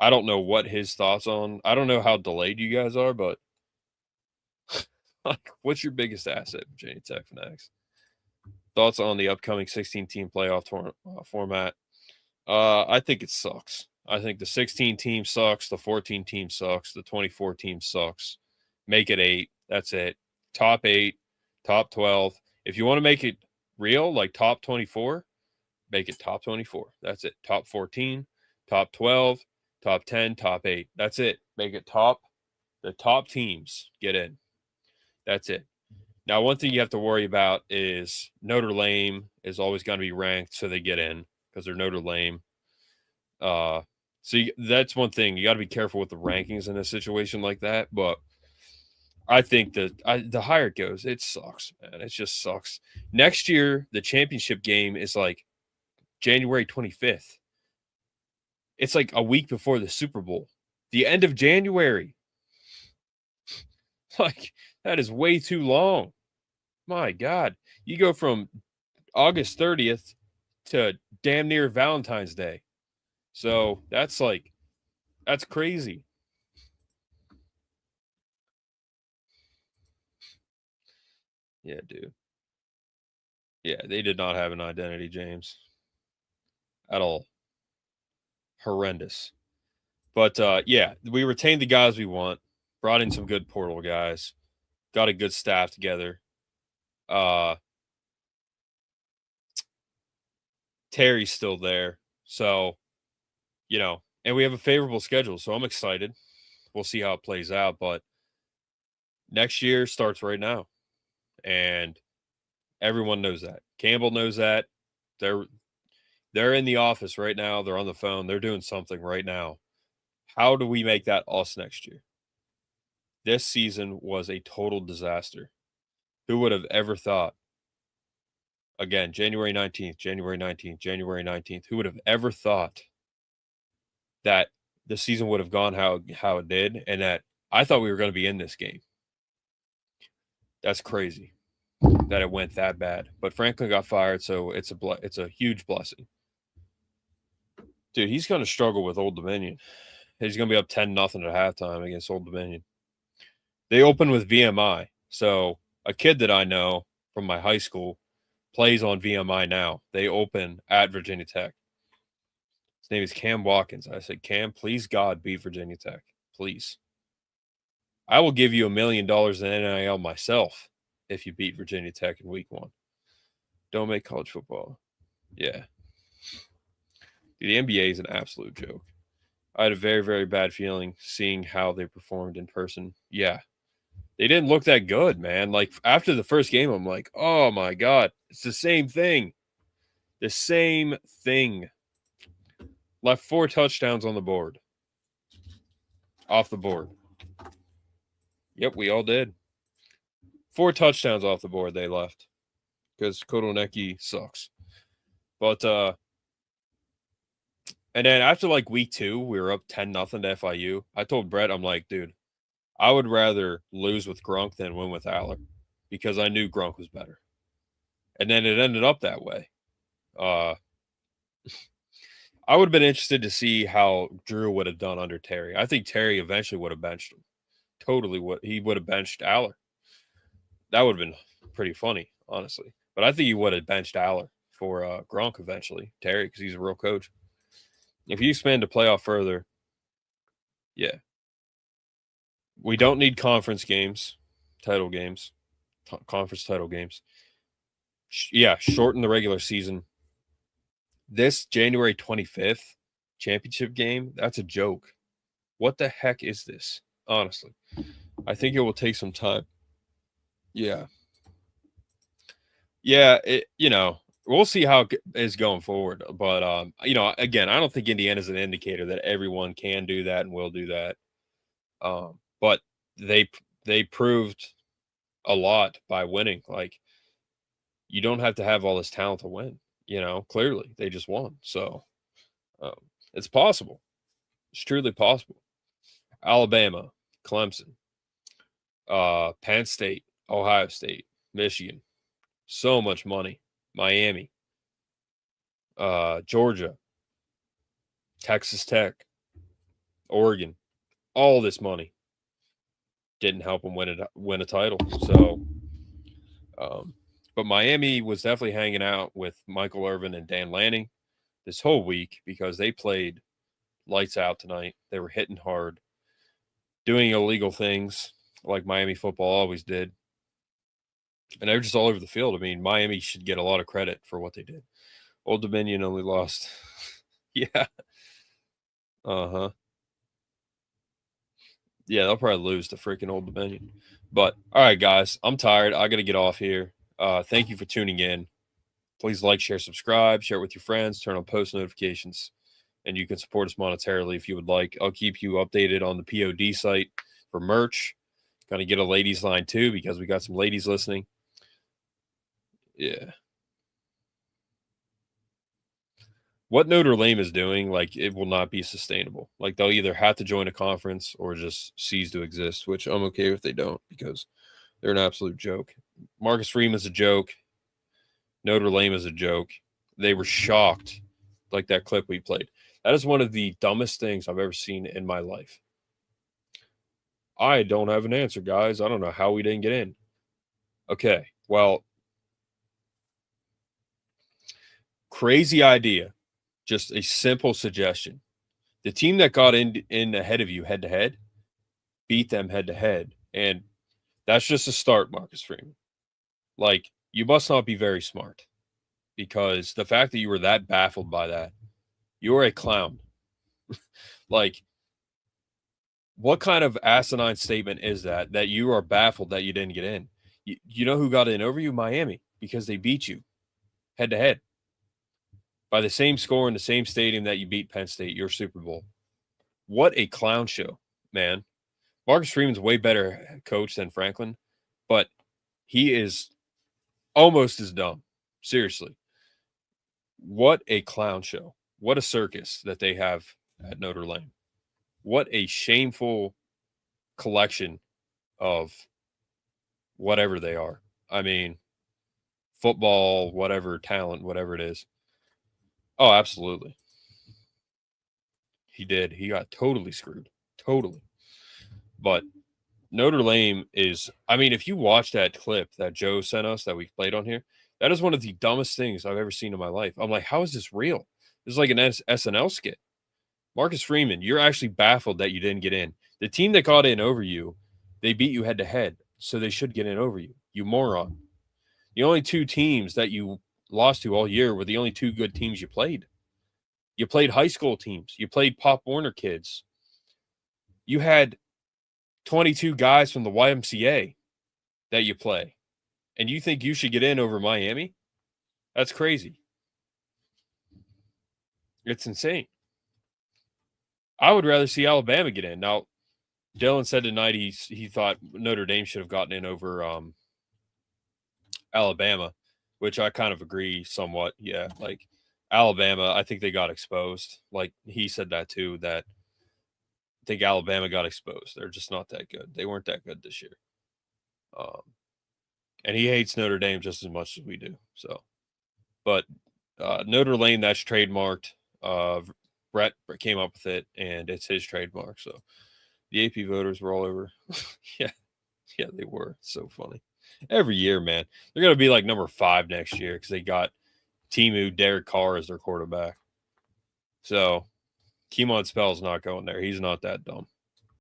I don't know what his thoughts on. I don't know how delayed you guys are, but like, what's your biggest asset, Virginia Tech Fanatics? Thoughts on the upcoming 16-team playoff format? I think it sucks. I think the 16 team sucks. The 14 team sucks. The 24 team sucks. Make it 8. That's it. Top 8, top 12. If you want to make it real, like top 24, make it top 24. That's it. Top 14, top 12, top 10, top 8. That's it. Make it top. The top teams get in. That's it. Now, one thing you have to worry about is Notre Dame is always going to be ranked, so they get in because they're Notre Dame. That's one thing. You got to be careful with the rankings in a situation like that. But I think that the higher it goes, it sucks, man. It just sucks. Next year, the championship game is like January 25th. It's like a week before the Super Bowl. The end of January. Like, that is way too long. My God. You go from August 30th to damn near Valentine's Day. So that's crazy. Yeah, dude. Yeah, they did not have an identity, James. At all. Horrendous. But yeah, we retained the guys we want, brought in some good portal guys, got a good staff together. Terry's still there. So, and we have a favorable schedule, so I'm excited. We'll see how it plays out, but next year starts right now. And everyone knows that. Campbell knows that. They're in the office right now. They're on the phone. They're doing something right now. How do we make that us next year? This season was a total disaster. Who would have ever thought? Again, January 19th, January 19th, January 19th. Who would have ever thought that the season would have gone how it did, and that I thought we were going to be in this game? That's crazy that it went that bad. But Franklin got fired, so it's a huge blessing. Dude, he's going to struggle with Old Dominion. He's going to be up 10-0 at halftime against Old Dominion. They open with VMI. So a kid that I know from my high school plays on VMI now. They open at Virginia Tech. His name is Cam Watkins. I said, Cam, please God, beat Virginia Tech. Please. I will give you $1 million in NIL myself if you beat Virginia Tech in week 1. Don't make college football. Yeah. The NBA is an absolute joke. I had a very, very bad feeling seeing how they performed in person. Yeah. They didn't look that good, man. Like, after the first game, I'm like, oh, my God. It's the same thing. The same thing. Left 4 touchdowns on the board. Off the board. Yep, we all did. 4 touchdowns off the board they left. Because Kotelnicki sucks. But, and then after, like, week 2, we were up 10-0 to FIU. I told Brett, I'm like, dude, I would rather lose with Gronk than win with Aller. Because I knew Gronk was better. And then it ended up that way. I would have been interested to see how Drew would have done under Terry. I think Terry eventually would have benched him. Totally he would have benched Aller. That would have been pretty funny, honestly. But I think he would have benched Aller for Gronk eventually, Terry, because he's a real coach. If you expand the playoff further, yeah. We don't need conference games, title games, conference title games. Yeah, shorten the regular season. This January 25th championship game, that's a joke. What the heck is this? Honestly, I think it will take some time. Yeah. Yeah, we'll see how it is going forward. But, again, I don't think Indiana is an indicator that everyone can do that and will do that. But they proved a lot by winning. Like, you don't have to have all this talent to win. Clearly they just won. So it's possible. It's truly possible. Alabama, Clemson, Penn State, Ohio State, Michigan. So much money. Miami, Georgia, Texas Tech. Oregon, all this money didn't help them win a title. So, but Miami was definitely hanging out with Michael Irvin and Dan Lanning this whole week because they played lights out tonight. They were hitting hard, doing illegal things like Miami football always did. And they're just all over the field. I mean, Miami should get a lot of credit for what they did. Old Dominion only lost. Yeah. Uh-huh. Yeah, they'll probably lose to freaking Old Dominion. But all right, guys, I'm tired. I got to get off here. Thank you for tuning in. Please like, share, subscribe, share it with your friends, turn on post notifications, and you can support us monetarily if you would like. I'll keep you updated on the POD site for merch. Gonna get a ladies line too because we got some ladies listening. Yeah. What Notre Dame is doing, like, it will not be sustainable. Like, they'll either have to join a conference or just cease to exist, which I'm okay if they don't because they're an absolute joke. Marcus Freeman's a joke. Notre Dame is a joke. They were shocked, like that clip we played. That is one of the dumbest things I've ever seen in my life. I don't have an answer, guys. I don't know how we didn't get in. Okay, well, crazy idea. Just a simple suggestion. The team that got in ahead of you head to head beat them head to head. And that's just a start, Marcus Freeman. Like, you must not be very smart because the fact that you were that baffled by that, you're a clown. Like, what kind of asinine statement is that you are baffled that you didn't get in? You know who got in over you? Miami, because they beat you head to head by the same score in the same stadium that you beat Penn State, your Super Bowl. What a clown show, man. Marcus Freeman's way better coach than Franklin, but he is almost as dumb. Seriously. What a clown show. What a circus that they have at Notre Dame. What a shameful collection of whatever they are. I mean, football, whatever, talent, whatever it is. Oh, absolutely. He did. He got totally screwed. Totally. But Notre Dame is, I mean, if you watch that clip that Joe sent us that we played on here, that is one of the dumbest things I've ever seen in my life. I'm like, how is this real? This is like an SNL skit. Marcus Freeman, you're actually baffled that you didn't get in. The team that got in over you, they beat you head to head, so they should get in over you. You moron. The only two teams that you lost to all year were the only two good teams you played. You played high school teams. You played Pop Warner kids. You had 22 guys from the YMCA that you play. And you think you should get in over Miami? That's crazy. It's insane. I would rather see Alabama get in. Now, Dylan said tonight he thought Notre Dame should have gotten in over Alabama, which I kind of agree somewhat. Yeah, like Alabama, I think they got exposed. Like he said that too, that I think Alabama got exposed. They're just not that good. They weren't that good this year. And he hates Notre Dame just as much as we do. So, but Notre Dame, that's trademarked. Brett came up with it, and it's his trademark. So the AP voters were all over. Yeah, they were. It's so funny. Every year, man, they're gonna be like number 5 next year because they got Timu Derek Carr as their quarterback. So Keemon Spell's not going there. He's not that dumb.